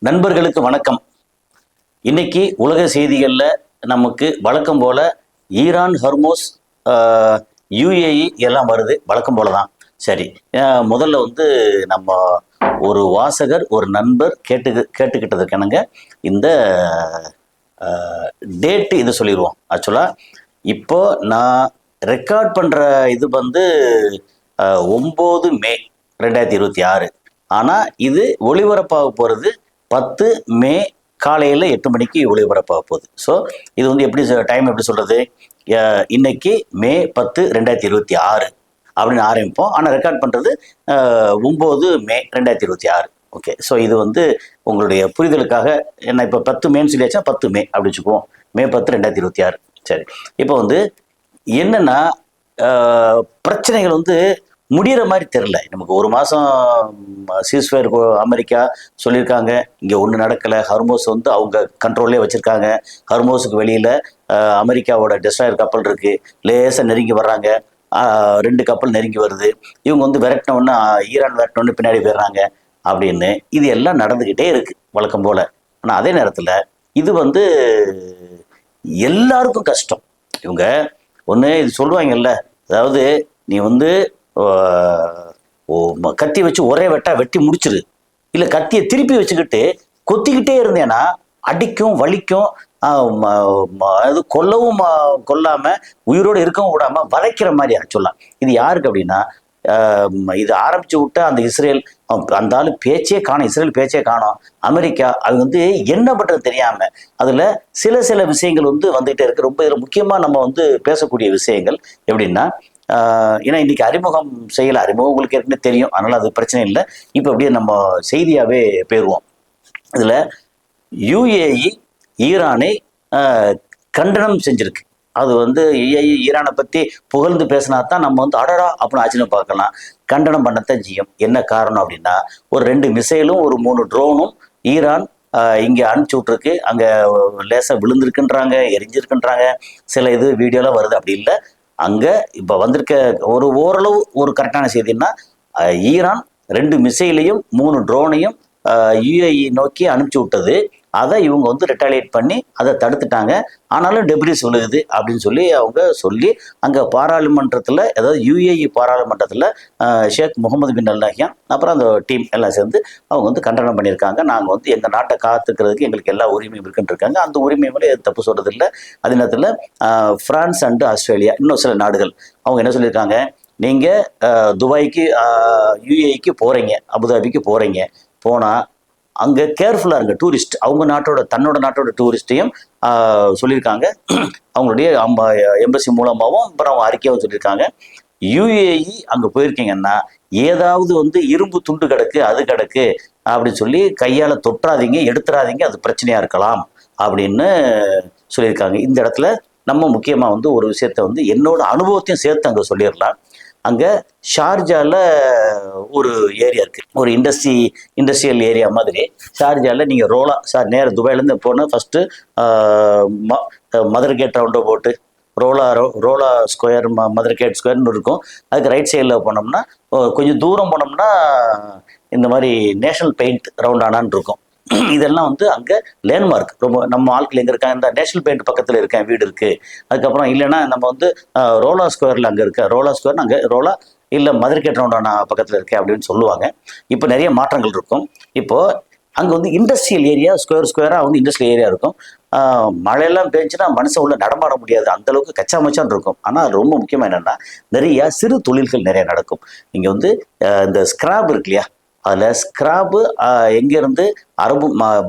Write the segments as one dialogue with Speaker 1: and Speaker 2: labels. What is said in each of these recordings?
Speaker 1: நண்பர்களுக்கு வணக்கம். இன்னைக்கு உலக செய்திகளில் நமக்கு வழக்கம் போல ஈரான், ஹர்மோஸ், யுஏஇ எல்லாம் வருது. வழக்கம் போல தான். சரி, முதல்ல நம்ம ஒரு வாசகர், ஒரு நண்பர் கேட்டுக்கிட்டதுக்கு என்னங்க இந்த டேட்டு இது சொல்லிடுவோம். ஆக்சுவலாக இப்போ நான் ரெக்கார்ட் பண்ணுற இது 9 மே 2026. ஆனால் இது ஒளிபரப்பாக போகிறது 10 மே காலையில் 8 மணிக்கு ஒளிபரப்பாக போகுது. ஸோ இது எப்படி டைம் எப்படி சொல்கிறது, இன்னைக்கு மே 10 2026 அப்படின்னு ஆரம்பிப்போம். ஆனால் ரெக்கார்ட் பண்ணுறது 9 மே 2026. ஓகே. ஸோ இது உங்களுடைய புரிதலுக்காக என்ன இப்போ 10 மேன்னு சொல்லியாச்சா 10 மே அப்படி வச்சுக்குவோம். மே 10 2026. சரி, இப்போ என்னன்னா பிரச்சனைகள் முடிகிற மாதிரி தெரில. நமக்கு ஒரு மாதம் சீஸ்ஃபயர் அமெரிக்கா சொல்லியிருக்காங்க, இங்கே ஒன்றும் நடக்கலை. ஹர்மோஸ் அவங்க கண்ட்ரோல்லே வச்சுருக்காங்க. ஹர்மோஸுக்கு வெளியில் அமெரிக்காவோட டெஸ்ட்ராயர் கப்பல் இருக்குது, லேசாக நெருங்கி வர்றாங்க. 2 கப்பல் நெருங்கி வருது. இவங்க விரட்டினோன்னு ஈரான் விரட்டினோன்னு பின்னாடி போயிடுறாங்க அப்படின்னு. இது எல்லாம் நடந்துக்கிட்டே இருக்குது வழக்கம் போல். ஆனால் அதே நேரத்தில் இது எல்லாருக்கும் கஷ்டம். இவங்க இது சொல்லுவாங்கல்ல, அதாவது நீ கத்தி வச்சு ஒரே வெட்டி முடிச்சிரு, இல்லை கத்தியை திருப்பி வச்சுக்கிட்டு கொத்திக்கிட்டே இருந்தேன்னா அடிக்கும், வலிக்கும், அது கொல்லவும் கொல்லாம உயிரோடு இருக்கவும் விடாம வதைக்கிற மாதிரி சொல்லலாம். இது யாருக்கு அப்படின்னா, இது ஆரம்பிச்சு விட்ட அந்த இஸ்ரேல், அந்த ஆளு பேச்சே காணும், இஸ்ரேல் பேச்சே காணும். அமெரிக்கா அது என்ன பண்றது தெரியாம அதுல சில விஷயங்கள் வந்துகிட்டே இருக்கு. ரொம்ப முக்கியமா நம்ம பேசக்கூடிய விஷயங்கள் எப்படின்னா, ஏன்னா இன்னைக்கு அறிமுகம் உங்களுக்கு ஏற்கனவே தெரியும், அதனால அது பிரச்சனை இல்லை. இப்போ அப்படியே நம்ம செய்தியாவே போயிடுவோம். இதுல யுஏஇ ஈரானை கண்டனம் செஞ்சிருக்கு. அது யுஏஇ ஈரானை பத்தி புகழ்ந்து பேசினா தான் நம்ம அடடா அப்படின்னு ஆச்சரியம் பார்க்கலாம். கண்டனம் பண்ணத்தான் செய்யும். என்ன காரணம் அப்படின்னா, ஒரு 2 மிசைலும் ஒரு 3 ட்ரோனும் ஈரான் இங்கே அனுப்பிச்சி விட்ருக்கு. அங்கே லேசாக விழுந்திருக்குன்றாங்க, எரிஞ்சிருக்குன்றாங்க. சில வீடியோலாம் வருது. அப்படி இல்லை, அங்கே இப்போ வந்திருக்க ஓரளவு ஒரு கரெக்டான செய்தின்னா, ஈரான் 2 மிசைலையும் 3 ட்ரோனையும் யுஏஇ நோக்கி அனுப்பிச்சி விட்டது. அதை இவங்க ரிட்டாலியேட் பண்ணி அதை தடுத்துட்டாங்க. ஆனாலும் டெப்ரிஸ் விழுகுது அப்படின்னு சொல்லி அங்கே பாராளுமன்றத்தில், அதாவது யுஏஇ பாராளுமன்றத்தில் ஷேக் முகமது பின் நஹ்யான் அப்புறம் அந்த டீம் எல்லாம் சேர்ந்து அவங்க கண்டனம் பண்ணியிருக்காங்க. நாங்கள் எங்கள் நாட்டை காத்துக்கிறதுக்கு எங்களுக்கு எல்லா உரிமையும் இருக்குன்னு இருக்காங்க. அந்த உரிமை மேலே தப்பு சொல்கிறது இல்லை. அதே நேரத்தில் பிரான்ஸ் அண்டு ஆஸ்திரேலியா, இன்னும் சில நாடுகள் அவங்க என்ன சொல்லியிருக்காங்க, நீங்கள் துபாய்க்கு யுஏஇக்கு போகிறீங்க, அபுதாபிக்கு போகிறீங்க, போனால் அங்கே கேர்ஃபுல்லாக இருங்க. டூரிஸ்ட் அவங்க தன்னோட நாட்டோட டூரிஸ்ட்டையும் சொல்லியிருக்காங்க. அவங்களுடைய எம்பசி மூலமாகவும் அப்புறம் அறிக்கையாகவும் சொல்லியிருக்காங்க. யுஏஇ அங்கே போயிருக்கீங்கன்னா ஏதாவது இரும்பு துண்டு கிடக்கு, அது கிடக்கு அப்படின்னு சொல்லி கையால் தொட்டுறாதீங்க, எடுத்துடாதீங்க, அது பிரச்சனையாக இருக்கலாம் அப்படின்னு சொல்லியிருக்காங்க. இந்த இடத்துல நம்ம முக்கியமாக ஒரு விஷயத்த என்னோட அனுபவத்தையும் சேர்த்து அங்கே சொல்லிடலாம். அங்கே ஷார்ஜாவில் ஒரு ஏரியா இருக்குது, ஒரு இண்டஸ்ட்ரியல் ஏரியா மாதிரி. ஷார்ஜாவில் நீங்கள் நேர துபாயிலேருந்து போனால் ஃபஸ்ட்டு மதர் கேட் ரவுண்டை போட்டு ரோலா ஸ்கொயர், மதர் கேட் ஸ்கொயர்னு இருக்கும். அதுக்கு ரைட் சைடில் போனோம்னா கொஞ்சம் தூரம் போனோம்னா இந்த மாதிரி நேஷனல் பெயிண்ட் ரவுண்டானான்னு இருக்கும். இதெல்லாம் அங்கே லேண்ட்மார்க். ரொம்ப நம்ம ஆட்கள் எங்கே இருக்காங்க, இந்த நேஷனல் பெயிண்ட் பக்கத்தில் இருக்கேன் வீடு இருக்குது. அதுக்கப்புறம் இல்லைன்னா நம்ம ரோலா ஸ்கொயரில் அங்கே இருக்க, ரோலா ஸ்கொயர் அங்கே ரோலா இல்லை மதர் கேட் ரவுண்டானா பக்கத்தில் இருக்கேன் அப்படின்னு சொல்லுவாங்க. இப்போ நிறைய மாற்றங்கள் இருக்கும். இப்போது அங்கே இண்டஸ்ட்ரியல் ஏரியா, ஸ்கொயராக இண்டஸ்ட்ரியல் ஏரியா இருக்கும். மழையெல்லாம் பெஞ்சுன்னா மனுஷன் உள்ள நடமாட முடியாது, அந்தளவுக்கு கச்சா மச்சான் இருக்கும். ஆனால் ரொம்ப முக்கியமாக என்னென்னா, நிறையா சிறு தொழில்கள் நிறைய நடக்கும். இங்கே இந்த ஸ்கிராப் இருக்கு இல்லையா, அதில் ஸ்கிராப்பு எங்கேருந்து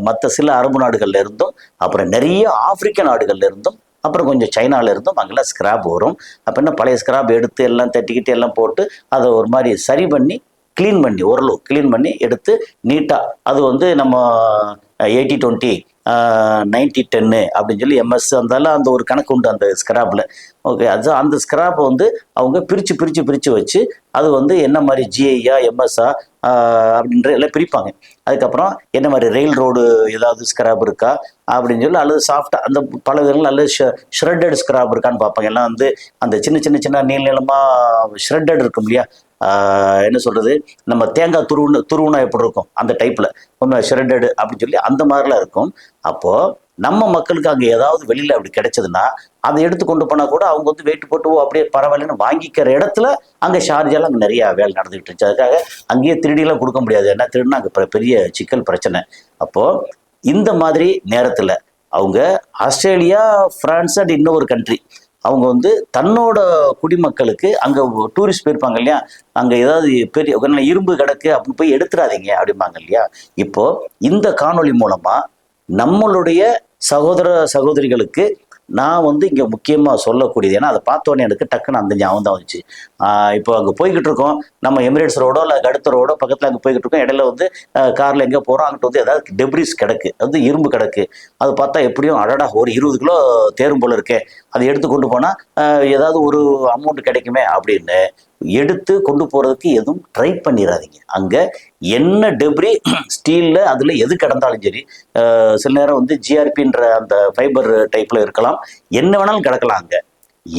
Speaker 1: மற்ற சில அரபு நாடுகள்ல இருந்தும், அப்புறம் நிறைய ஆப்பிரிக்க நாடுகள்ல இருந்தும், அப்புறம் கொஞ்சம் சைனால இருந்தும் அங்கெல்லாம் ஸ்கிராப் வரும். அப்போ என்ன, பழைய ஸ்கிராப் எடுத்து எல்லாம் தட்டிக்கிட்டு எல்லாம் போட்டு அதை ஒரு மாதிரி சரி பண்ணி க்ளீன் பண்ணி, ஓரளவு க்ளீன் பண்ணி எடுத்து நீட்டாக அது நம்ம 80-20 90-10 அப்படின்னு சொல்லி எம்எஸ் அந்த ஒரு கணக்கு உண்டு அந்த ஸ்கிராப்பில். ஓகே, அது அந்த ஸ்கிராப்பை அவங்க பிரித்து வச்சு அது என்ன மாதிரி ஜிஐயா எம்எஸ்ஆ அப்படின்ற எல்லாம் பிரிப்பாங்க. அதுக்கப்புறம் என்ன மாதிரி ரெயில் ரோடு ஏதாவது ஸ்கிராப் இருக்கா அப்படின்னு சொல்லி, அல்லது சாஃப்டாக அந்த பல விதங்கள், அல்லது ஷ்ரெட்டட் ஸ்கிராப் இருக்கான்னு பார்ப்பாங்க. எல்லாம் அந்த சின்ன நீளமாக ஷ்ரெட்டட் இருக்கும் இல்லையா, என்ன சொல்றது, நம்ம தேங்காய் துருவுனா எப்படி இருக்கும் அந்த டைப்ல கொஞ்சம் ஷ்ரெட்டடு அப்படின்னு சொல்லி அந்த மாதிரிலாம் இருக்கும். அப்போ நம்ம மக்களுக்கு அங்கே ஏதாவது வெளியில அப்படி கிடைச்சதுன்னா அதை எடுத்து கொண்டு போனா கூட அவங்க வந்து வெயிட் போட்டு அப்படியே பரவாயில்லன்னு வாங்கிக்கிற இடத்துல அங்கே ஷார்ஜால அங்கே நிறைய வேலை நடந்துகிட்டு இருந்துச்சு. அதுக்காக அங்கேயே திருடிலாம் கொடுக்க முடியாது, ஏன்னா திருடினா அங்கே பெரிய சிக்கல் பிரச்சனை. அப்போ இந்த மாதிரி நேரத்தில் அவங்க ஆஸ்திரேலியா, பிரான்ஸ் அண்ட் இன்னொரு கண்ட்ரி அவங்க வந்து தன்னோட குடிமக்களுக்கு அங்கே டூரிஸ்ட் போயிருப்பாங்க இல்லையா, அங்கே ஏதாவது பெரிய இரும்பு கிடக்கு அப்படின்னு போய் எடுத்துடாதீங்க அப்படிம்பாங்க இல்லையா. இப்போ இந்த காணொளி மூலமா நம்மளுடைய சகோதர சகோதரிகளுக்கு நான் வந்து இங்கே முக்கியமாக சொல்லக்கூடியது, ஏன்னா அதை பார்த்தோன்னே எனக்கு டக்குன்னு அந்த ஞாபகம் தான் வந்துச்சு. இப்போ அங்கே போய்கிட்டு இருக்கோம், நம்ம எமிரேட்ஸ் ரோடோ இல்லை அடுத்த ரோடோ பக்கத்தில் அங்கே போய்கிட்டு இருக்கோம், இடையில வந்து காரில் எங்கே போகிறோம், அங்கிட்ட வந்து ஏதாவது டெப்ரிஸ் கிடக்கு, அது இரும்பு கிடக்கு, அது பார்த்தா எப்படியும் அடடா ஒரு 20 கிலோ தேரும் போல இருக்கே, அதை எடுத்து கொண்டு போனால் ஏதாவது ஒரு அமௌண்ட் கிடைக்குமே அப்படின்னு எடுத்து கொண்டு போகிறதுக்கு எதுவும் ட்ரை பண்ணிடாதீங்க. அங்கே என்ன டெப்ரி ஸ்டீலில் அதில் எது கிடந்தாலும் சரி, சில நேரம் வந்து ஜிஆர்பின்ற அந்த ஃபைபர் டைப்பில் இருக்கலாம், என்ன வேணாலும் கிடக்கலாம். அங்கே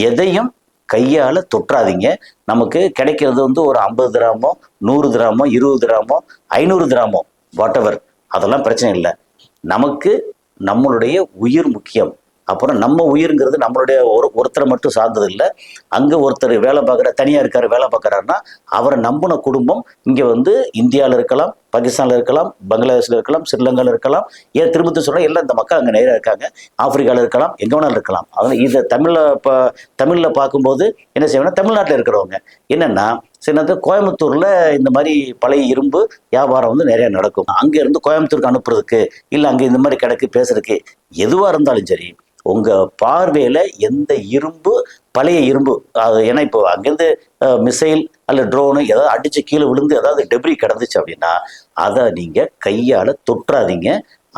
Speaker 1: எதையும் கையால் தொற்றாதீங்க. நமக்கு கிடைக்கிறது வந்து ஒரு 50 கிராமோ 100 கிராமோ 20 கிராமோ 500 கிராமோ வாட் எவர், அதெல்லாம் பிரச்சனை இல்லை. நமக்கு நம்மளுடைய உயிர் முக்கியம். அப்புறம் நம்ம உயிருங்கிறது நம்மளுடைய ஒருத்தரை மட்டும் சார்ந்தது இல்லை. அங்கே ஒருத்தர் வேலை பார்க்குற தனியாக இருக்காரு, வேலை பார்க்குறாருன்னா அவரை நம்பின குடும்பம் இங்கே வந்து இந்தியாவில் இருக்கலாம், பாகிஸ்தானில் இருக்கலாம், பங்களாதேஷில் இருக்கலாம், ஸ்ரீலங்காவில் இருக்கலாம், ஏன் திரும்பத்து சொல்கிறேன், எல்லாம் இந்த மக்கள் அங்கே நேராக இருக்காங்க, ஆப்பிரிக்காவில் இருக்கலாம், எங்கே வேணாலும் இருக்கலாம். அதனால் இதை தமிழில் பார்க்கும்போது என்ன செய்யணும்னா, தமிழ்நாட்டில் இருக்கிறவங்க என்னென்னா சில நேரத்தில் கோயம்புத்தூரில் இந்த மாதிரி பழைய இரும்பு வியாபாரம் வந்து நிறையா நடக்கும். அங்கேருந்து கோயம்புத்தூருக்கு அனுப்புறதுக்கு இல்லை அங்கே இந்த மாதிரி கிடக்கு பேசுறதுக்கு எதுவாக இருந்தாலும் சரி, உங்கள் பார்வையில் எந்த இரும்பு பழைய இரும்பு அது, ஏன்னா இப்போ அங்கேருந்து மிசைல் அல்ல ட்ரோனு ஏதாவது அடித்து கீழே விழுந்து ஏதாவது டெப்ரி கிடந்துச்சு அப்படின்னா அதை நீங்கள் கையால் தொற்றாதீங்க.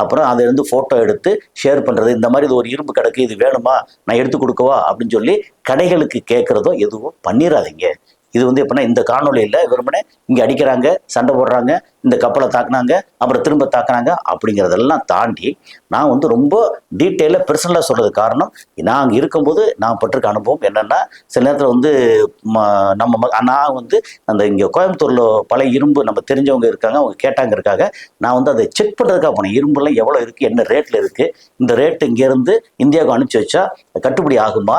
Speaker 1: அப்புறம் அதை வந்து ஃபோட்டோ எடுத்து ஷேர் பண்ணுறது, இந்த மாதிரி இது ஒரு இரும்பு கிடக்கு, இது வேணுமா, நான் எடுத்து கொடுக்கவா அப்படின்னு சொல்லி கடைகளுக்கு கேட்குறதோ எதுவும் பண்ணிடாதீங்க. இது வந்து எப்படின்னா, இந்த காணொலியில் வெறுமனே இங்கே அடிக்கிறாங்க, சண்டை போடுறாங்க, இந்த கப்பலை தாக்குனாங்க, அப்புறம் திரும்ப தாக்குனாங்க அப்படிங்கிறதெல்லாம் தாண்டி நான் வந்து ரொம்ப டீட்டெயிலாக பர்சனலாக சொல்கிறது காரணம், நான் அங்கே இருக்கும்போது நான் பட்டிருக்க அனுபவம் என்னென்னா, சில நேரத்தில் வந்து நான் வந்து அந்த இங்கே கோயம்புத்தூரில் பழைய இரும்பு நம்ம தெரிஞ்சவங்க இருக்காங்க, அவங்க கேட்டாங்க இருக்காங்க, நான் வந்து அதை செக் பண்ணுறதுக்காக போனேன். இரும்புலாம் எவ்வளோ இருக்குது, என்ன ரேட்டில் இருக்குது, இந்த ரேட்டு இங்கேருந்து இந்தியாவுக்கு அனுப்பிச்சி வச்சா கட்டுப்படி ஆகுமா,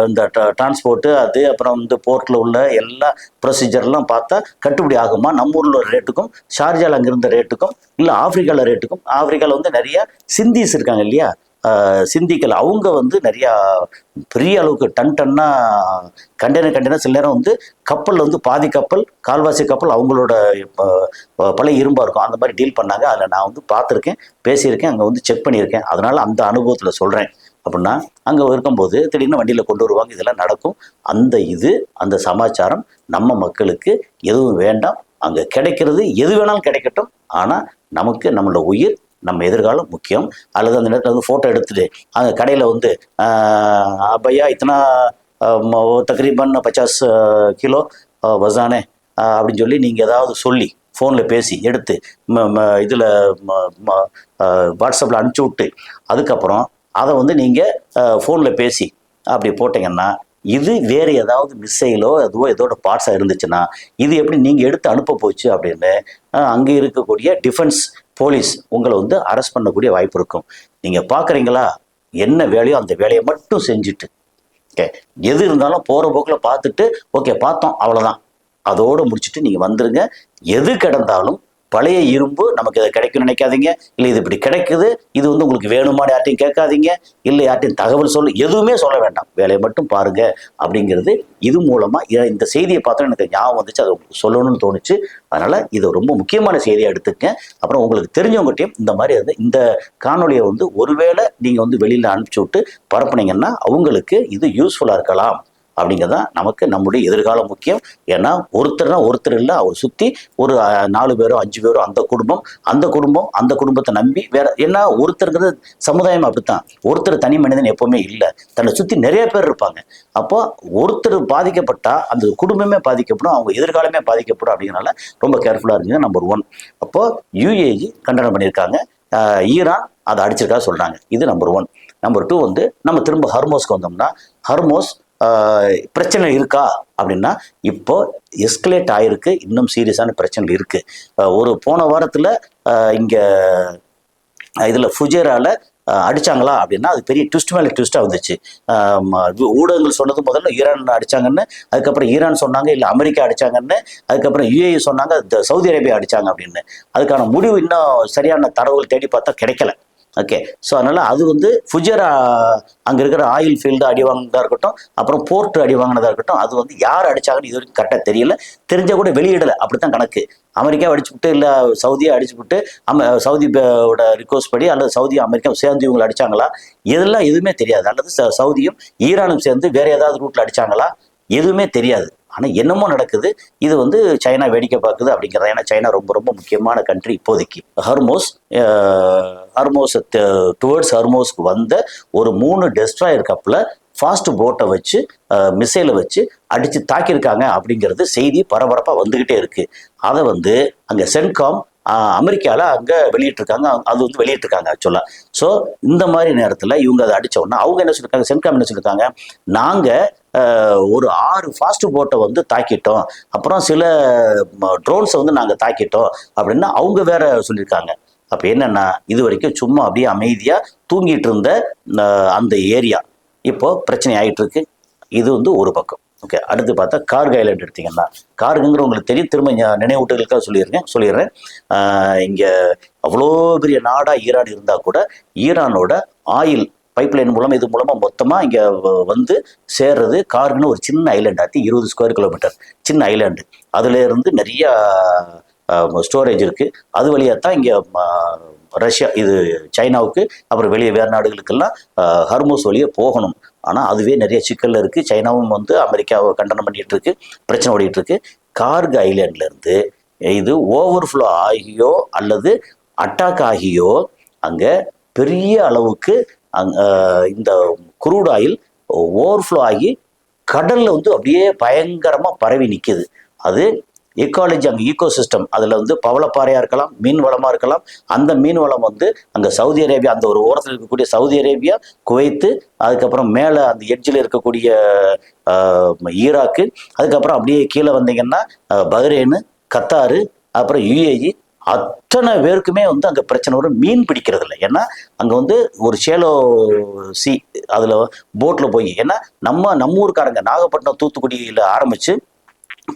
Speaker 1: இந்த டிரான்ஸ்போர்ட்டு அது அப்புறம் வந்து போர்ட்டில் உள்ள எல்லா ப்ரொசீஜர்லாம் பார்த்தா கட்டுப்படி ஆகுமா, நம்ம ஊரில் ஒரு ரேட்டுக்கும் ஷார்ஜாவில் அங்கே இருந்த ரேட்டுக்கும் இல்லை ஆப்பிரிக்காவில் ரேட்டுக்கும். ஆப்பிரிக்காவில் வந்து நிறையா சிந்திஸ் இருக்காங்க இல்லையா, சிந்திகள், அவங்க வந்து நிறையா பெரிய அளவுக்கு டன்னா கண்டெய்னர் சில நேரம் வந்து கப்பலில் வந்து பாதி கப்பல் கால்வாசி கப்பல் அவங்களோட பழைய இரும்பாக இருக்கும், அந்த மாதிரி டீல் பண்ணாங்க. அதில் நான் வந்து பார்த்துருக்கேன், பேசியிருக்கேன், அங்கே வந்து செக் பண்ணியிருக்கேன். அதனால் அந்த அனுபவத்தில் சொல்கிறேன். அப்படின்னா அங்கே இருக்கும்போது திடீர்னு வண்டியில் கொண்டு வருவாங்க, இதெல்லாம் நடக்கும். அந்த சமாச்சாரம் நம்ம மக்களுக்கு எதுவும் வேண்டாம். அங்கே கிடைக்கிறது எது வேணாலும் கிடைக்கட்டும், ஆனால் நமக்கு நம்மளோட உயிர், நம்ம எதிர்காலம் முக்கியம். அல்லது அந்த நேரத்தில் வந்து ஃபோட்டோ எடுத்துட்டு அந்த கடையில் வந்து பையா இத்தனா தக்ரீபன் 50 கிலோ வசானே அப்படின்னு சொல்லி நீங்கள் ஏதாவது சொல்லி ஃபோனில் பேசி எடுத்து இதில் வாட்ஸ்அப்பில் அனுப்பிச்சி விட்டு அதுக்கப்புறம் அதை வந்து நீங்கள் ஃபோனில் பேசி அப்படி போட்டிங்கன்னா, இது வேறு ஏதாவது மிஸ்ஸைலோ அதுவோ இதோட பார்ட்ஸாக இருந்துச்சுன்னா இது எப்படி நீங்கள் எடுத்து அனுப்ப போச்சு அப்படின்னு அங்கே இருக்கக்கூடிய டிஃபென்ஸ் போலீஸ் உங்களை வந்து அரெஸ்ட் பண்ணக்கூடிய வாய்ப்பு இருக்கும். நீங்கள் பார்க்குறீங்களா, என்ன வேலையோ அந்த வேலையை மட்டும் செஞ்சுட்டு ஓகே, எது இருந்தாலும் போகிற போக்கில் பார்த்துட்டு ஓகே பார்த்தோம் அவ்வளோதான், அதோடு முடிச்சுட்டு நீங்கள் வந்துடுங்க. எது கிடந்தாலும் பழைய இரும்பு நமக்கு இதை கிடைக்கும்னு நினைக்காதீங்க, இல்லை இது இப்படி கிடைக்குது, இது வந்து உங்களுக்கு வேணுமான்னு யார்ட்டையும் கேட்காதீங்க, இல்லை யார்ட்டையும் தகவல் எதுவுமே சொல்ல வேண்டாம், வேலையை மட்டும் பாருங்க அப்படிங்கிறது. இது மூலமாக இந்த செய்தியை பார்த்தோன்னா எனக்கு ஞாபகம் வந்துச்சு, அதை உங்களுக்கு சொல்லணும்னு தோணுச்சு. அதனால் இதை ரொம்ப முக்கியமான செய்தியை எடுத்துக்க. அப்புறம் உங்களுக்கு தெரிஞ்சவங்ககிட்டையும் இந்த மாதிரி இந்த காணொலியை வந்து ஒருவேளை நீங்கள் வந்து வெளியில் அனுப்பிச்சி விட்டு பரப்புனீங்கன்னா அவங்களுக்கு இது யூஸ்ஃபுல்லாக இருக்கலாம். அப்படிங்கிறதான் நமக்கு நம்முடைய எதிர்காலம் முக்கியம். ஏன்னா ஒருத்தர் இல்லை, அவர் சுற்றி ஒரு 4 பேரோ 5 பேரோ அந்த குடும்பத்தை நம்பி வேற. ஏன்னா ஒருத்தருங்கிறது சமுதாயம் அப்படித்தான், ஒருத்தர் தனி மனிதன் எப்பவுமே இல்லை, தன்னை சுற்றி நிறைய பேர் இருப்பாங்க. அப்போ ஒருத்தர் பாதிக்கப்பட்டா அந்த குடும்பமே பாதிக்கப்படும், அவங்க எதிர்காலமே பாதிக்கப்படும். அப்படிங்கிறனால ரொம்ப கேர்ஃபுல்லாக இருந்தீங்க. நம்பர் 1. அப்போ UAE கண்டனம் பண்ணியிருக்காங்க, ஈரான் அதை அடிச்சிருக்கா சொல்றாங்க. இது நம்பர் 1. நம்பர் 2 வந்து நம்ம திரும்ப ஹர்மோஸ்க்கு வந்தோம்னா, ஹர்மோஸ் பிரச்சனை இருக்கா அப்படின்னா இப்போ எஸ்கலேட் ஆயிருக்கு, இன்னும் சீரியஸான பிரச்சனை இருக்கு. ஒரு போன வாரத்துல இங்க இதுல ஃபுஜேரால அடிச்சாங்களா அப்படின்னா அது பெரிய ட்விஸ்ட் மேல ட்விஸ்டா வந்துச்சு. ஊடகங்கள் சொன்னது முதல்ல ஈரான் அடிச்சாங்கன்னு, அதுக்கப்புறம் ஈரான் சொன்னாங்க இல்ல அமெரிக்கா அடிச்சாங்கன்னு, அதுக்கப்புறம் யுஏஇ சொன்னாங்க சவுதி அரேபியா அடிச்சாங்க அப்படின்னு. அதுக்கான முடிவு இன்னும் சரியான தரவுகள் தேடி பார்த்தா கிடைக்கல. ஓகே, ஸோ அதனால அது வந்து ஃபுஜேரா அங்கே இருக்கிற ஆயில் ஃபீல்டு அடி வாங்கினதா இருக்கட்டும், அப்புறம் போர்ட் அடி வாங்கினதா இருக்கட்டும், அது வந்து யார் அடிச்சாங்கன்னு இது வரைக்கும் கரெக்டாக தெரியல. தெரிஞ்ச கூட வெளியிடலை, அப்படித்தான் கணக்கு. அமெரிக்கா அடிச்சு விட்டு இல்லை சவுதியை அடிச்சு விட்டு சவுதியோட ரிக்வஸ்ட் படி அல்லது சவுதி அமெரிக்கா சேர்ந்து இவங்களை அடிச்சாங்களா, இதெல்லாம் எதுவுமே தெரியாது. அல்லது சவுதியும் ஈரானும் சேர்ந்து வேற ஏதாவது ரூட்ல அடிச்சாங்களா, எதுவுமே தெரியாது. ஆனால் என்னமோ நடக்குது. இது வந்து சைனா வேடிக்கை பார்க்குது அப்படிங்கிறத. ஏன்னா சைனா ரொம்ப ரொம்ப முக்கியமான கண்ட்ரி இப்போதைக்கு. ஹர்மோஸ் டுவர்ட்ஸ் ஹர்மோஸ்க்கு வந்த ஒரு 3 டெஸ்ட்ராயர் கப்பலை ஃபாஸ்ட் போட்டை வச்சு மிசைலை வச்சு அடித்து தாக்கியிருக்காங்க அப்படிங்கிறது செய்தி பரபரப்பாக வந்துக்கிட்டே இருக்கு. அதை வந்து அங்கே சென்காம் அமெரிக்காவில் அங்கே வெளியிட்டிருக்காங்க. அது வந்து வெளியிட்டிருக்காங்க ஆக்சுவலாக. ஸோ இந்த மாதிரி நேரத்தில் இவங்க அதை அடித்தோன்னா அவங்க என்ன சொல்லியிருக்காங்க, சென்காம் என்ன சொல்லியிருக்காங்க, நாங்கள் ஒரு 6 ஃபாஸ்ட் போட்டை வந்து தாக்கிட்டோம், அப்புறம் சில ட்ரோன்ஸை வந்து நாங்கள் தாக்கிட்டோம் அப்படின்னு அவங்க வேற சொல்லியிருக்காங்க. அப்போ என்னன்னா இது வரைக்கும் சும்மா அப்படியே அமைதியாக தூங்கிட்டு இருந்த அந்த ஏரியா இப்போ பிரச்சனை ஆகிட்டு இருக்கு. இது வந்து ஒரு பக்கம். ஓகே, அடுத்து பார்த்தா கார்க் ஐலாண்ட் எடுத்தீங்கன்னா, கார்குங்கிற உங்களுக்கு தெரியும், திரும்ப நினைவூட்டலுக்காக சொல்லிடுறேன். இங்கே அவ்வளோ பெரிய நாடாக ஈரான் இருந்தால் கூட ஈரானோட ஆயில் பைப்லைன் மூலம் இது மூலமாக மொத்தமாக இங்கே வந்து சேர்றது கார்குன்னு ஒரு சின்ன ஐலாண்ட். ஆத்தி 20 ஸ்கொயர் கிலோமீட்டர் சின்ன ஐலாண்டு. அதுல இருந்து நிறைய ஸ்டோரேஜ் இருக்கு. அது வழியாக தான் இங்கே ரஷ்யா இது சைனாவுக்கு அப்புறம் வெளியே வேறு நாடுகளுக்கெல்லாம் ஹர்மோஸ் வழியே போகணும். ஆனால் அதுவே நிறைய சிக்கல்ல இருக்கு. சைனாவும் வந்து அமெரிக்காவை கண்டனம் பண்ணிட்டு இருக்கு, பிரச்சனை ஓடிட்டு இருக்கு. கார்க் ஐலாண்ட்ல இருந்து இது ஓவர்ஃப்ளோ ஆகியோ அல்லது அட்டாக் ஆகியோ அங்கே பெரிய அளவுக்கு இந்த குரூட் ஆயில் ஓவர்ஃப்ளோ ஆகி கடல்ல வந்து அப்படியே பயங்கரமா பரவி நிற்குது. அது ஈக்காலஜி, அங்கே ஈகோ சிஸ்டம், அதில் வந்து பவளப்பாறையாக இருக்கலாம், மீன் வளமாக இருக்கலாம். அந்த மீன் வளம் வந்து அங்கே சவுதி அரேபியா, அந்த ஒரு ஓரத்தில் இருக்கக்கூடிய சவுதி அரேபியா, குவைத்து, அதுக்கப்புறம் மேலே அந்த எட்ஜில் இருக்கக்கூடிய ஈராக்கு, அதுக்கப்புறம் அப்படியே கீழே வந்தீங்கன்னா பஹ்ரைனு, கத்தாரு, அப்புறம் யுஏஇ, அத்தனை பேருக்குமே வந்து அங்கே பிரச்சனை வரும். மீன் பிடிக்கிறது இல்லை. ஏன்னா அங்கே வந்து ஒரு சேலோ சி, அதில் போட்டில் போய், ஏன்னா நம்ம ஊருக்காரங்க நாகப்பட்டினம் தூத்துக்குடியில் ஆரம்பித்து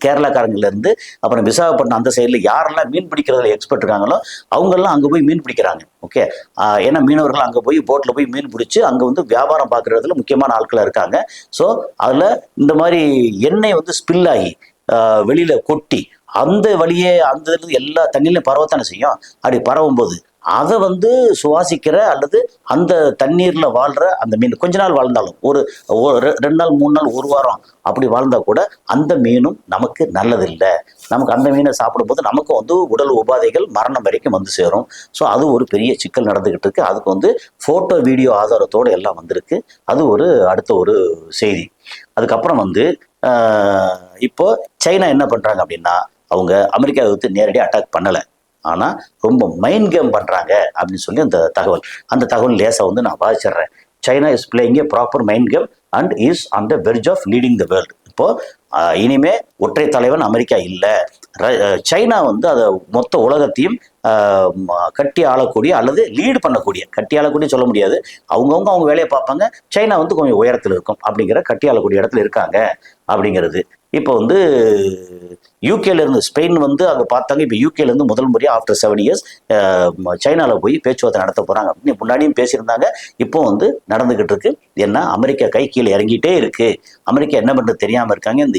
Speaker 1: கேரளாக்காரங்கள்ல இருந்து அப்புறம் விசாகப்பட்டினம் அந்த சைடில் யாரெல்லாம் மீன் பிடிக்கிறதுல எக்ஸ்பர்ட் இருக்காங்களோ அவங்கெல்லாம் அங்கே போய் மீன் பிடிக்கிறாங்க. ஓகே, ஏன்னா மீனவர்கள் அங்கே போய் போட்டில் போய் மீன் பிடிச்சி அங்கே வந்து வியாபாரம் பார்க்குறதுல முக்கியமான ஆட்களாக இருக்காங்க. ஸோ அதில் இந்த மாதிரி எண்ணெய் வந்து ஸ்பில் ஆகி வெளியில் கொட்டி அந்த வழியே அந்த இருந்து எல்லா தண்ணியிலையும் பரவத்தானே செய்யும். அப்படி பரவும் போது அதை வந்து சுவாசிக்கிற அல்லது அந்த தண்ணீர்ல வாழ்ற அந்த மீன் கொஞ்ச நாள் வாழ்ந்தாலும், ஒரு 2 நாள் 3 நாள் 1 வாரம் அப்படி வாழ்ந்தா கூட அந்த மீனும் நமக்கு நல்லதில்லை. நமக்கு அந்த மீனை சாப்பிடும்போது நமக்கு வந்து உடல் உபாதைகள் மரணம் வரைக்கும் வந்து சேரும். ஸோ அது ஒரு பெரிய சிக்கல் நடந்துகிட்டு இருக்கு. அதுக்கு வந்து போட்டோ வீடியோ ஆதாரத்தோடு எல்லாம் வந்திருக்கு. அது ஒரு அடுத்த ஒரு செய்தி. அதுக்கப்புறம் வந்து இப்போ சைனா என்ன பண்றாங்க அப்படின்னா, அவங்க அமெரிக்காவை வந்து நேரடியாக அட்டாக் பண்ணலை, ஆனால் ரொம்ப மைண்ட் கேம் பண்ணுறாங்க அப்படின்னு சொல்லி அந்த தகவல் லேசாக வந்து நான் வாசிடுறேன். China is playing a proper mind game and is on the verge of leading the world. இப்போ இனிமே ஒற்றை தலைவன் அமெரிக்கா இல்லை, சைனா வந்து அதை மொத்த உலகத்தையும் கட்டி ஆளக்கூடிய அல்லது லீடு பண்ணக்கூடிய, கட்டி ஆளக்கூடிய சொல்ல முடியாது, அவங்கவுங்க அவங்க வேலையை பார்ப்பாங்க. சைனா வந்து கொஞ்சம் உயரத்தில் இருக்கும் அப்படிங்கிற கட்டி ஆளக்கூடிய இடத்துல இருக்காங்க அப்படிங்கிறது. இப்போ வந்து யூகேல இருந்து ஸ்பெயின் வந்து அங்கே பார்த்தாங்க. இப்போ யூகேல இருந்து முதல் முறையாக ஆஃப்டர் 7 இயர்ஸ் சைனாவில் போய் பேச்சுவார்த்தை நடத்த போகிறாங்க அப்படின்னு முன்னாடியும் பேசியிருந்தாங்க. இப்போ வந்து நடந்துகிட்டு இருக்கு. ஏன்னா அமெரிக்கா கை கீழே இறங்கிட்டே இருக்கு. அமெரிக்கா என்ன பண்ணுறது தெரியாமல் இருக்காங்க. இந்த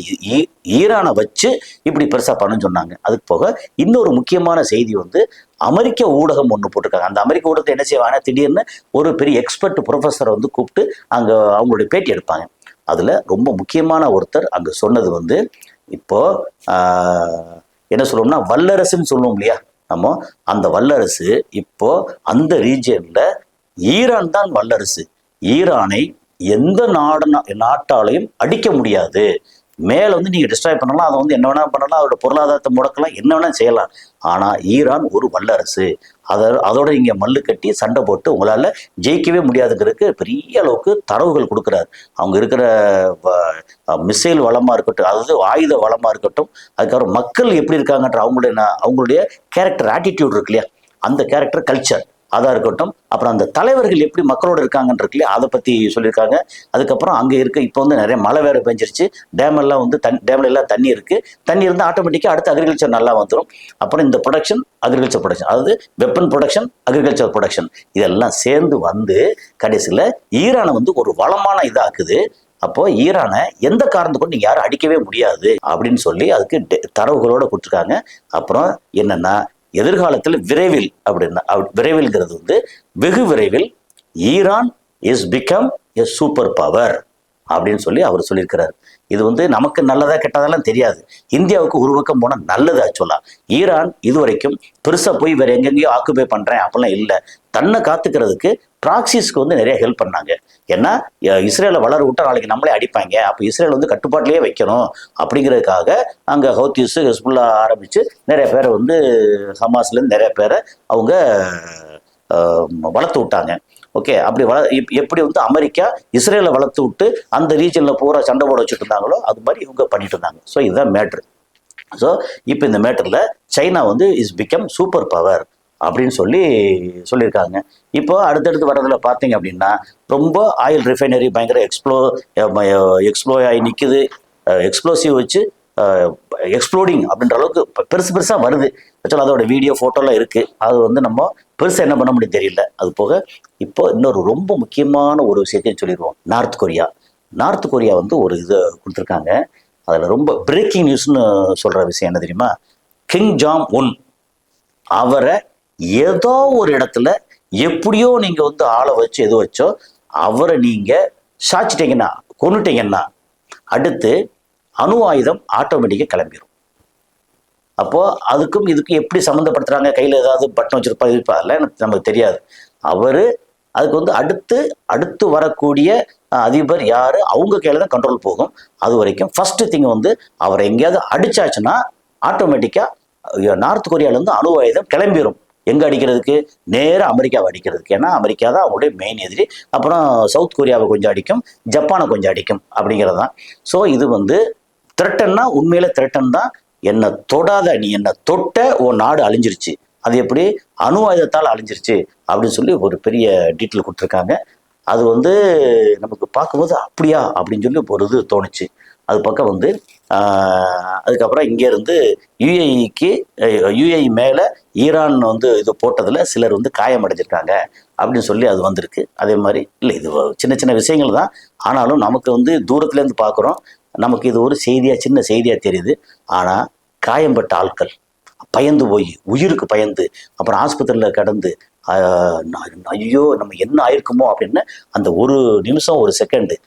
Speaker 1: ஈரானை வச்சு இப்படி பெருசாக பண்ணுன்னு சொன்னாங்க. அதுக்கு போக இன்னொரு முக்கியமான செய்தி வந்து அமெரிக்க ஊடகம் ஒன்று போட்டிருக்காங்க. அந்த அமெரிக்க ஊடகத்தை என்ன செய்வாங்க, திடீர்னு ஒரு பெரிய எக்ஸ்பர்ட் ப்ரொஃபஸரை வந்து கூப்பிட்டு அங்கே அவங்களுடைய பேட்டி எடுப்பாங்க. அதில் ரொம்ப முக்கியமான ஒருத்தர் அங்கே சொன்னது வந்து, இப்போ என்ன சொல்லுவோம்னா வல்லரசுன்னு சொல்லுவோம் இல்லையா, நம்ம அந்த வல்லரசு இப்போ அந்த ரீஜியன்ல ஈரான் தான் வல்லரசு. ஈரானை எந்த நாட்டாலையும் அடிக்க முடியாது. மேல வந்து நீங்க டிஸ்ட்ராய் பண்ணலாம், அதை வந்து என்ன வேணா பண்ணலாம், அதோட பொருளாதாரத்தை முடக்கலாம், என்ன வேணா செய்யலாம். ஆனா ஈரான் ஒரு வல்லரசு. அதோட இங்கே மல்லு கட்டி சண்டை போட்டு உங்களால் ஜெயிக்கவே முடியாதுங்கிறதுக்கு பெரிய அளவுக்கு தரவுகள் கொடுக்குறாரு. அவங்க இருக்கிற மிசைல் வளமாக இருக்கட்டும், அதாவது ஆயுத வளமாக இருக்கட்டும், அதுக்கப்புறம் மக்கள் எப்படி இருக்காங்கன்ற அவங்களுடைய கேரக்டர் ஆட்டிடியூட் இருக்கு இல்லையா, அந்த கேரக்டர் கல்ச்சர் அதாக இருக்கட்டும், அப்புறம் அந்த தலைவர்கள் எப்படி மக்களோட இருக்காங்கன்னு இருக்கு இல்லையா, அதை பற்றி சொல்லியிருக்காங்க. அதுக்கப்புறம் அங்கே இருக்க இப்போ வந்து நிறைய மழை வேறு பெஞ்சிருச்சு, டேமெல்லாம் வந்து டேம்ல எல்லாம் தண்ணி இருக்குது, தண்ணி இருந்தால் ஆட்டோமேட்டிக்காக அடுத்து அக்ரிகல்ச்சர் நல்லா வந்துடும். அப்புறம் இந்த ப்ரொடக்ஷன் அக்ரிகல்ச்சர் ப்ரொடக்ஷன், அதாவது வெப்பன் ப்ரொடக்ஷன் அக்ரிகல்ச்சர் ப்ரொடக்ஷன் இதெல்லாம் சேர்ந்து வந்து கடைசியில் ஈரானை வந்து ஒரு வளமான இதாக்குது. அப்போ ஈரானை எந்த காரணத்தை கொண்டு நீங்க யாரும் அடிக்கவே முடியாது அப்படின்னு சொல்லி அதுக்கு தரவுகளோட கொடுத்துருக்காங்க. அப்புறம் என்னன்னா எதிர்காலத்தில் விரைவில் அப்படின்னா விரைவில்ங்கிறது வந்து வெகு விரைவில் Iran is become a super power அப்படின்னு சொல்லி அவர் சொல்லியிருக்கிறார். இது வந்து நமக்கு நல்லதா கெட்டதெல்லாம் தெரியாது, இந்தியாவுக்கு ஒரு பக்கம் போனால் நல்லது ஆக்சுவலா. ஈரான் இதுவரைக்கும் பெருசா போய் வேற எங்கெங்கேயோ ஆக்குபை பண்றேன் அப்படிலாம் இல்லை, தன்னை காத்துக்கிறதுக்கு ப்ராக்சிஸ்க்கு வந்து நிறைய ஹெல்ப் பண்ணாங்க. ஏன்னா இஸ்ரேலை வளர விட்டா நாளைக்கு நம்மளே அடிப்பாங்க, அப்போ இஸ்ரேல் வந்து கட்டுப்பாட்டிலேயே வைக்கணும் அப்படிங்கிறதுக்காக அங்கே ஹவுத்திஸ் ஹெஸ்புல்லா ஆரம்பிச்சு நிறைய பேரை வந்து ஹமாஸ்லேருந்து நிறைய பேரை அவங்க வளர்த்து விட்டாங்க. ஓகே, அப்படி எப்படி வந்து அமெரிக்கா இஸ்ரேலை வளர்த்து விட்டு அந்த ரீஜனில் பூரா சண்டை போட வச்சுட்டு இருந்தாங்களோ அது மாதிரி இவங்க பண்ணிட்டு இருந்தாங்க. ஸோ இதுதான் மேட்ரு. ஸோ இப்போ இந்த மேட்டரில் சைனா வந்து இஸ் பிகம் சூப்பர் பவர் அப்படின்னு சொல்லியிருக்காங்க. இப்போ அடுத்தடுத்து வர்றதுல பார்த்தீங்க அப்படின்னா ரொம்ப ஆயில் ரிஃபைனரி பயங்கர எக்ஸ்ப்ளோ ஆகி நிற்குது, எக்ஸ்ப்ளோசிவ் வச்சு எக்ஸ்ப்ளோடிங் அப்படின்ற அளவுக்கு பெருசாக வருது. ஆக்சுவலாக அதோட வீடியோ ஃபோட்டோலாம் இருக்குது, அது வந்து நம்ம பெருசாக என்ன பண்ண முடியும் தெரியல. அது போக இப்போ இன்னொரு ரொம்ப முக்கியமான ஒரு விஷயத்தையும் சொல்லிடுவோம். நார்த் கொரியா வந்து ஒரு இதை கொடுத்துருக்காங்க, அதில் ரொம்ப பிரேக்கிங் நியூஸ்னு சொல்கிற விஷயம் என்ன தெரியுமா, கிங் ஜாங் உன் அவரை ஏதோ ஒரு இடத்துல எப்படியோ நீங்கள் வந்து ஆளை வச்சு எது வச்சோ அவரை நீங்கள் சாச்சிட்டீங்கன்னா கொண்டுட்டீங்கன்னா அடுத்து அணு ஆயுதம் ஆட்டோமேட்டிக்காக கிளம்பிடும். அப்போ அதுக்கும் இதுக்கும் எப்படி சம்மந்தப்படுத்துறாங்க, கையில் ஏதாவது பட்டன் வச்சிருப்பாருல நமக்கு தெரியாது. அவரு அதுக்கு வந்து அடுத்து வரக்கூடிய அதிபர் யாரு அவங்க கையில தான் கண்ட்ரோல் போகும். அது வரைக்கும் ஃபர்ஸ்ட் திங் வந்து அவரை எங்கேயாவது அடிச்சாச்சுன்னா ஆட்டோமேட்டிக்கா நார்த் கொரியால இருந்து அணு ஆயுதம் கிளம்பிடும். எங்க அடிக்கிறதுக்கு, நேராக அமெரிக்காவை அடிக்கிறதுக்கு. ஏன்னா அமெரிக்கா தான் அவங்களுடைய மெயின் எதிரி. அப்புறம் சவுத் கொரியாவை கொஞ்சம் அடிக்கும், ஜப்பானை கொஞ்சம் அடிக்கும் அப்படிங்கிறது தான். ஸோ இது வந்து த்ரெட்டன்னா உண்மையில த்ரெட்டன் தான். என்னை தொடாத, நீ என்னை தொட்ட உன் நாடு அழிஞ்சிருச்சு, அது எப்படி அணு ஆயுதத்தால் அழிஞ்சிருச்சு அப்படின்னு சொல்லி ஒரு பெரிய டீட்டெயில் கொடுத்துருக்காங்க. அது வந்து நமக்கு பார்க்கும்போது அப்படியா அப்படின்னு சொல்லி ஒரு இது தோணுச்சு. அது பக்கம் வந்து அதுக்கப்புறம் இங்கேருந்து யுஏஇ மேலே ஈரான் வந்து இது போட்டதில் சிலர் வந்து காயமடைஞ்சிருக்காங்க அப்படின்னு சொல்லி அது வந்திருக்கு. அதே மாதிரி இல்லை, இது சின்ன சின்ன விஷயங்கள் தான், ஆனாலும் நமக்கு வந்து தூரத்துலேருந்து பார்க்குறோம், நமக்கு இது ஒரு செய்தியாக சின்ன செய்தியாக தெரியுது. ஆனால் காயம்பட்ட ஆட்கள் பயந்து போய் உயிருக்கு பயந்து அப்புறம் ஆஸ்பத்திரியில் கடந்து ஐயோ நம்ம என்ன ஆயிருக்குமோ அப்படின்னு அந்த ஒரு நிமிஷம் ஒரு செகண்டு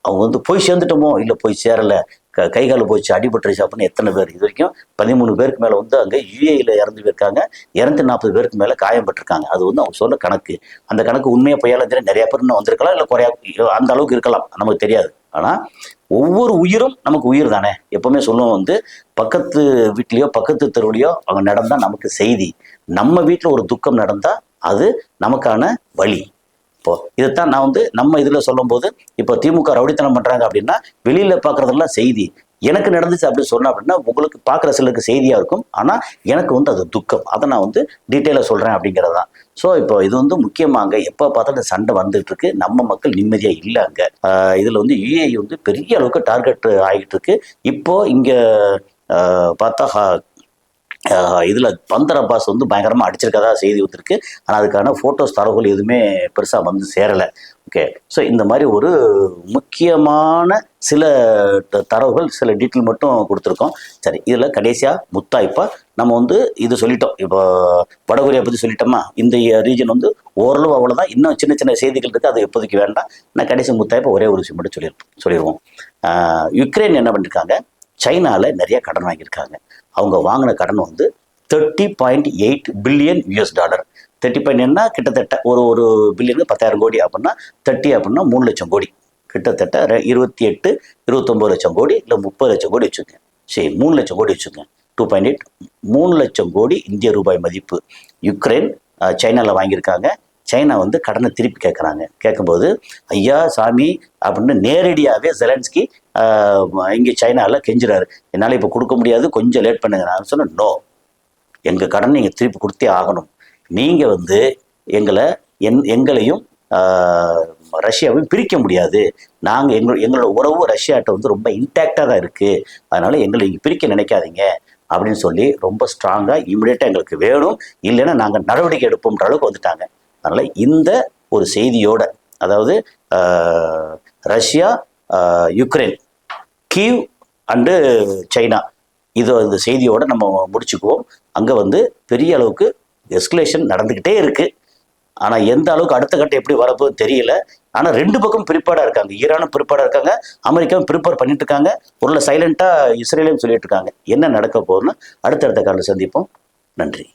Speaker 1: அவங்க வந்து போய் சேர்ந்துட்டோமோ இல்லை போய் சேரலை, கைகால போச்சு அடிபட்டுருச்சு அப்படின்னு எத்தனை பேர், இது வரைக்கும் 13 பேருக்கு மேலே வந்து அங்கே யுஏஇல இறந்து போயிருக்காங்க, 240 பேருக்கு மேலே காயம்பட்டிருக்காங்க. அது வந்து அவங்க சொல்ல கணக்கு. அந்த கணக்கு உண்மையாக பொய்யாலும் தெரியும், நிறைய பேர் இன்னும் வந்திருக்கலாம், இல்லை குறையா அந்த அளவுக்கு இருக்கலாம், நமக்கு தெரியாது. ஆனால் ஒவ்வொரு உயிரும் நமக்கு உயிர் தானே. எப்பவுமே சொல்லுவோம் வந்து பக்கத்து வீட்லேயோ பக்கத்து தெருவுலையோ அவங்க நடந்தால் நமக்கு செய்தி, நம்ம வீட்டில் ஒரு துக்கம் நடந்தால் அது நமக்கான வழி. இப்போ இதைத்தான் நான் வந்து நம்ம இதில் சொல்லும் போது இப்போ திமுக ரவுடித்தனம் பண்ணுறாங்க அப்படின்னா வெளியில் பார்க்குறதெல்லாம் செய்தி, எனக்கு நடந்துச்சு அப்படின்னு சொன்னேன் அப்படின்னா உங்களுக்கு பார்க்குற சிலருக்கு செய்தியாக இருக்கும், ஆனால் எனக்கு வந்து அது துக்கம், அதை நான் வந்து டீட்டெயிலாக சொல்கிறேன் அப்படிங்கிறது தான். ஸோ இப்போ இது வந்து முக்கியமாக அங்கே எப்போ பார்த்தாலும் சண்டை வந்துட்டு இருக்கு, நம்ம மக்கள் நிம்மதியாக இல்லை அங்கே. இதில் வந்து யுஏஇ வந்து பெரிய அளவுக்கு டார்கெட் ஆகிட்டு இருக்கு. இப்போ இங்கே பார்த்தா இதில் பந்தர் அப்பாஸ் வந்து பயங்கரமாக அடிச்சிருக்கதா செய்தி வந்துருக்கு. ஆனால் அதுக்கான ஃபோட்டோஸ் தரவுகள் எதுவுமே பெருசாக வந்து சேரலை. ஓகே, ஸோ இந்த மாதிரி ஒரு முக்கியமான சில தரவுகள் சில டீட்டெயில் மட்டும் கொடுத்துருக்கோம். சரி, இதில் கடைசியாக முத்தாய்ப்பாக நம்ம வந்து இது சொல்லிட்டோம். இப்போ வடகொரியா பற்றி சொல்லிட்டோமா, இந்த ரீஜன் வந்து ஓரளவு அவ்வளோதான், இன்னும் சின்ன சின்ன செய்திகள் இருக்குது, அது இப்போதைக்கு வேண்டாம். நான் கடைசி முத்தாய்ப்பா ஒரே ஒரு விஷயம் மட்டும் சொல்லிடுவோம். யுக்ரைன் என்ன பண்ணியிருக்காங்க, சைனாவில் நிறைய கடன் வாங்கியிருக்காங்க. அவங்க வாங்கின கடன் வந்து $30.8 பில்லியன். 30 என்ன கிட்டத்தட்ட ஒரு பில்லியனுக்கு 10,000 கோடி அப்படின்னா 30 அப்படின்னா 3 லட்சம் கோடி, கிட்டத்தட்ட 28-29 லட்சம் கோடி இல்லை 30 லட்சம் கோடி வச்சுக்கோங்க. சரி, 3 லட்சம் கோடி வச்சுக்கோங்க. 2.8 3 லட்சம் கோடி இந்திய ரூபாய் மதிப்பு யுக்ரைன் சைனாவில் வாங்கியிருக்காங்க. சைனா வந்து கடனை திருப்பி கேட்குறாங்க. கேட்கும்போது ஐயா சாமி அப்படின்னு நேரடியாகவே ஜெலன்ஸ்கி இங்கே சைனாவில் கெஞ்சுறாரு. என்னால் இப்போ கொடுக்க முடியாது, கொஞ்சம் லேட் பண்ணுங்க. நான் சொன்னேன், நோ, எங்கள் கடன் நீங்கள் திருப்பி கொடுத்தே ஆகணும். நீங்கள் வந்து எங்களையும் ரஷ்யாவையும் பிரிக்க முடியாது. நாங்கள் எங்களோட உறவு ரஷ்யாட்ட வந்து ரொம்ப இன்டாக்டாக தான் இருக்குது. அதனால் எங்களை பிரிக்க நினைக்காதீங்க அப்படின்னு சொல்லி ரொம்ப ஸ்ட்ராங்காக இமிடியேட்டாக எங்களுக்கு வேணும், இல்லைன்னா நாங்கள் நடவடிக்கை எடுப்போம்ன்ற அளவுக்கு வந்துட்டாங்க. அதனால் இந்த ஒரு செய்தியோட, அதாவது Russia, Ukraine, Kyiv and China, இந்த செய்தியோட நம்ம முடிச்சுக்குவோம். அங்கே வந்து பெரிய அளவுக்கு எஸ்கலேஷன் நடந்துக்கிட்டே இருக்குது. ஆனால் எந்த அளவுக்கு அடுத்த கட்டம் எப்படி வரப்போகுது தெரியல. ஆனால் ரெண்டு பக்கம் ப்ரிப்பேர்டாக இருக்காங்க. ஈரானும் ப்ரிப்பேர்டாக இருக்காங்க, அமெரிக்காவும் ப்ரிப்பேர் பண்ணிட்டு இருக்காங்க. ஒரு சைலண்டாக இஸ்ரேலையும் சொல்லிட்டு இருக்காங்க. என்ன நடக்க போகுதுன்னு அடுத்தடுத்த காலையில் சந்திப்போம். நன்றி.